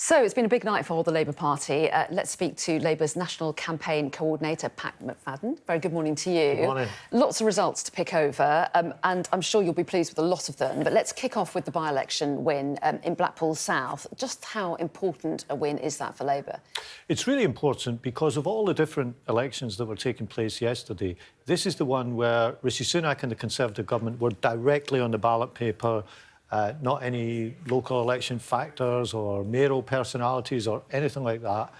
So it's been a big night for the Labour Party. Let's speak to Labour's National Campaign Coordinator, Pat McFadden. Very good morning to you. Good morning. Lots of results to pick over, and I'm sure you'll be pleased with a lot of them. But let's kick off with the by-election win in Blackpool South. Just how important a win is that for Labour? It's really important because of all the different elections that were taking place yesterday. This is the one where Rishi Sunak and the Conservative government were directly on the ballot paper. Not any local election factors or mayoral personalities or anything like that.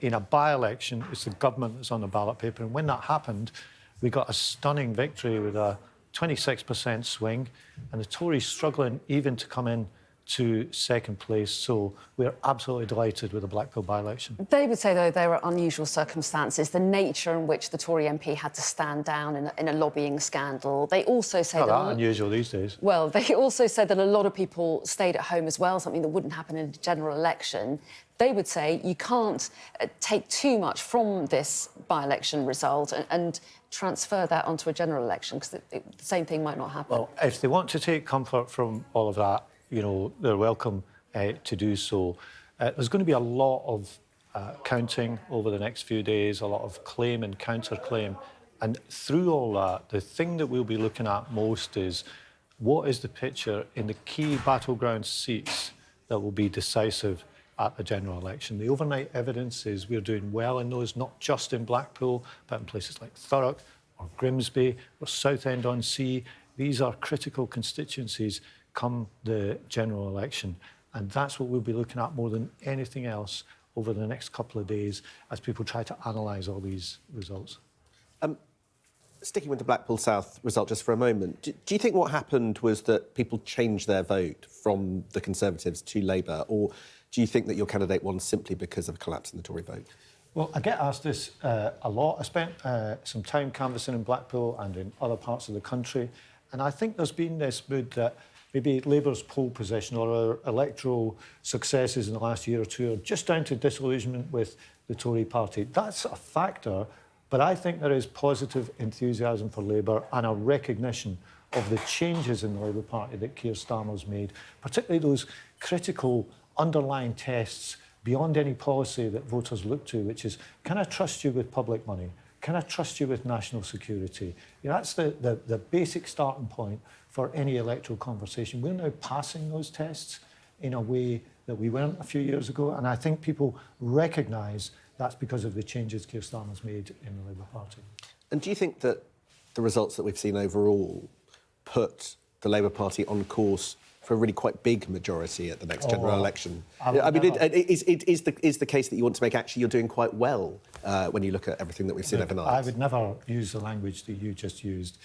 In a by-election, it's the government that's on the ballot paper. And when that happened, we got a stunning victory with a 26% swing, and the Tories struggling even to come in to second place. So we're absolutely delighted with the Blackpool by-election. They would say, though, there were unusual circumstances, the nature in which the Tory MP had to stand down in a lobbying scandal. They also say Not that unusual these days. Well, they also said that a lot of people stayed at home as well, something that wouldn't happen in a general election. They would say you can't take too much from this by-election result and transfer that onto a general election, because the same thing might not happen. Well, if they want to take comfort from all of that, you know, they're welcome to do so. There's going to be a lot of counting over the next few days, a lot of claim and counterclaim. And through all that, the thing that we'll be looking at most is what is the picture in the key battleground seats that will be decisive at the general election. The overnight evidence is we're doing well in those, not just in Blackpool, but in places like Thurrock or Grimsby or Southend-on-Sea. These are critical constituencies come the general election. And that's what we'll be looking at more than anything else over the next couple of days as people try to analyse all these results. Sticking with the Blackpool South result just for a moment, do you think what happened was that people changed their vote from the Conservatives to Labour, or do you think that your candidate won simply because of a collapse in the Tory vote? Well, I get asked this a lot. I spent some time canvassing in Blackpool and in other parts of the country, and I think there's been this mood that maybe Labour's poll position or our electoral successes in the last year or two are just down to disillusionment with the Tory party. That's a factor, but I think there is positive enthusiasm for Labour and a recognition of the changes in the Labour Party that Keir Starmer's made, particularly those critical underlying tests beyond any policy that voters look to, which is, can I trust you with public money? Can I trust you with national security? You know, that's the basic starting point for any electoral conversation. We're now passing those tests in a way that we weren't a few years ago, and I think people recognise that's because of the changes Keir Starmer's made in the Labour Party. And do you think that the results that we've seen overall put the Labour Party on course for a really quite big majority at the next general election? I mean, is the case that you want to make actually you're doing quite well when you look at everything that we've seen overnight? I would never use the language that you just used.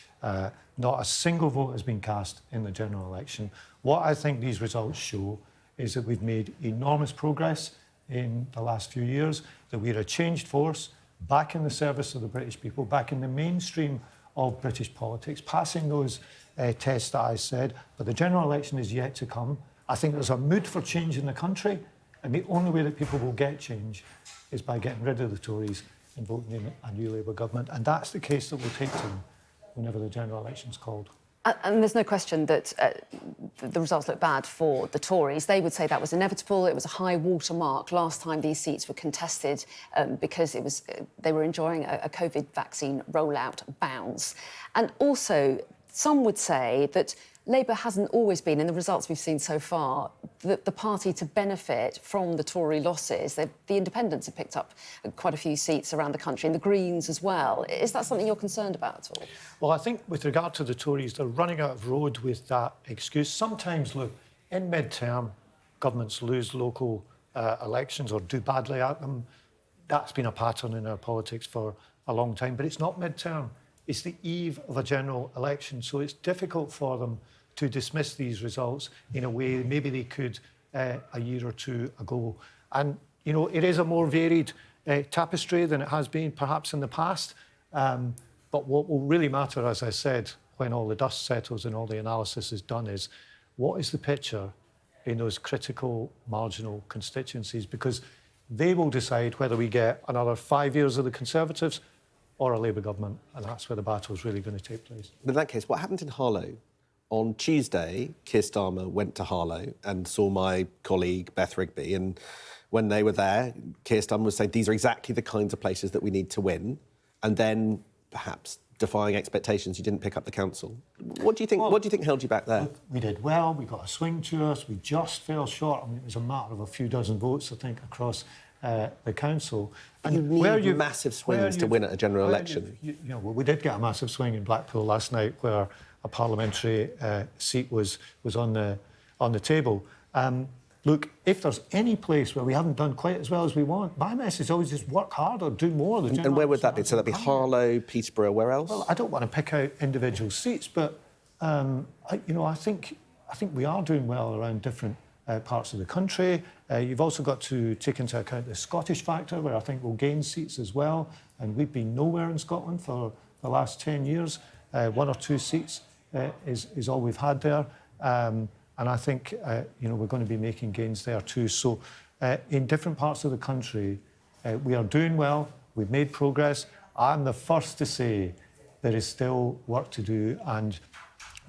Not a single vote has been cast in the general election. What I think these results show is that we've made enormous progress in the last few years, that we're a changed force, back in the service of the British people, back in the mainstream of British politics, passing those tests that I said, but the general election is yet to come. I think there's a mood for change in the country, and the only way that people will get change is by getting rid of the Tories and voting in a new Labour government, and that's the case that will take them whenever the general election's called. And there's no question that the results look bad for the Tories. They would say that was inevitable. It was a high watermark last time these seats were contested because they were enjoying a COVID vaccine rollout bounce. And also, some would say that Labour hasn't always been, in the results we've seen so far, the party to benefit from the Tory losses. The Independents have picked up quite a few seats around the country, and the Greens as well. Is that something you're concerned about at all? Well, I think with regard to the Tories, they're running out of road with that excuse. Sometimes, look, in mid-term, governments lose local elections or do badly at them. That's been a pattern in our politics for a long time, but it's not mid-term. It's the eve of a general election, so it's difficult for them to dismiss these results in a way maybe they could a year or two ago. And, you know, it is a more varied tapestry than it has been perhaps in the past. But what will really matter, as I said, when all the dust settles and all the analysis is done, is what is the picture in those critical marginal constituencies? Because they will decide whether we get another 5 years of the Conservatives or a Labour government, and that's where the battle is really going to take place. In that case, what happened in Harlow on Tuesday, Keir Starmer went to Harlow and saw my colleague Beth Rigby, and when they were there, Keir Starmer was saying these are exactly the kinds of places that we need to win, and then perhaps defying expectations, you didn't pick up the council. What do you think? Well, what do you think held you back there? Look, we did well. We got a swing to us. We just fell short. I mean, it was a matter of a few dozen votes, I think, across the council. And you need massive swings to win at a general election. Well, we did get a massive swing in Blackpool last night, where a parliamentary seat was on the table. Look, if there's any place where we haven't done quite as well as we want, my message is always just work harder, do more. And where would that be? So that'd be Harlow, Peterborough, where else? Well, I don't want to pick out individual seats, but I think we are doing well around different parts of the country. You've also got to take into account the Scottish factor, where I think we'll gain seats as well. And we've been nowhere in Scotland for the last 10 years. 1 or 2 seats is all we've had there. And I think we're going to be making gains there too. So in different parts of the country, we are doing well. We've made progress. I'm the first to say there is still work to do, and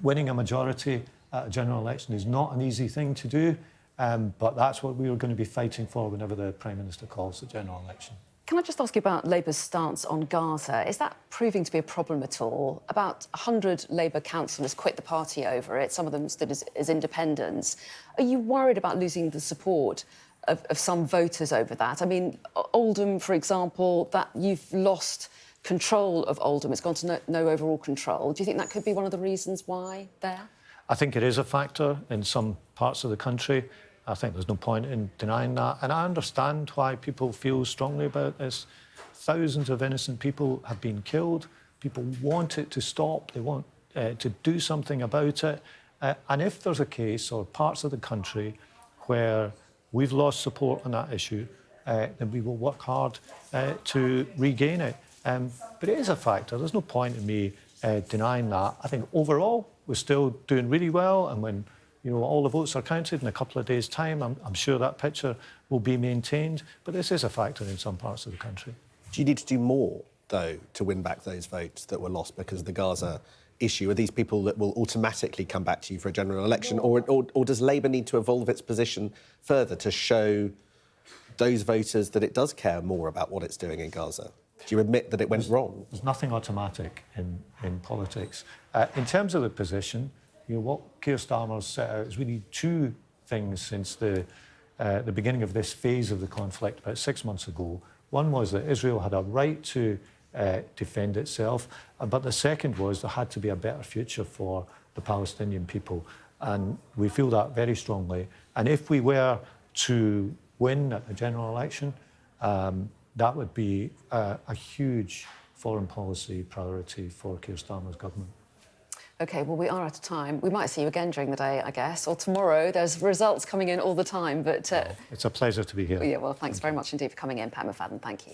winning a majority at a general election is not an easy thing to do, but that's what we are going to be fighting for whenever the Prime Minister calls the general election. Can I just ask you about Labour's stance on Gaza? Is that proving to be a problem at all? About 100 Labour councillors quit the party over it. Some of them stood as independents. Are you worried about losing the support of some voters over that? I mean, Oldham, for example, that you've lost control of Oldham. It's gone to no overall control. Do you think that could be one of the reasons why there? I think it is a factor in some parts of the country. I think there's no point in denying that. And I understand why people feel strongly about this. Thousands of innocent people have been killed. People want it to stop. They want to do something about it. And if there's a case or parts of the country where we've lost support on that issue, then we will work hard to regain it. But it is a factor. There's no point in me denying that. I think overall, we're still doing really well. And when all the votes are counted in a couple of days' time, I'm sure that picture will be maintained. But this is a factor in some parts of the country. Do you need to do more, though, to win back those votes that were lost because of the Gaza issue? Are these people that will automatically come back to you for a general election? Or does Labour need to evolve its position further to show those voters that it does care more about what it's doing in Gaza? Do you admit that it went wrong? There's nothing automatic in politics. In terms of the position, what Keir Starmer set out is we need 2 things since the beginning of this phase of the conflict about 6 months ago. One was that Israel had a right to defend itself, but the second was there had to be a better future for the Palestinian people. And we feel that very strongly. And if we were to win at the general election, that would be a huge foreign policy priority for Keir Starmer's government. OK, well, we are out of time. We might see you again during the day, I guess, or tomorrow. There's results coming in all the time, but... It's a pleasure to be here. Yeah, well, thanks very much indeed for coming in, Pat McFadden. Thank you.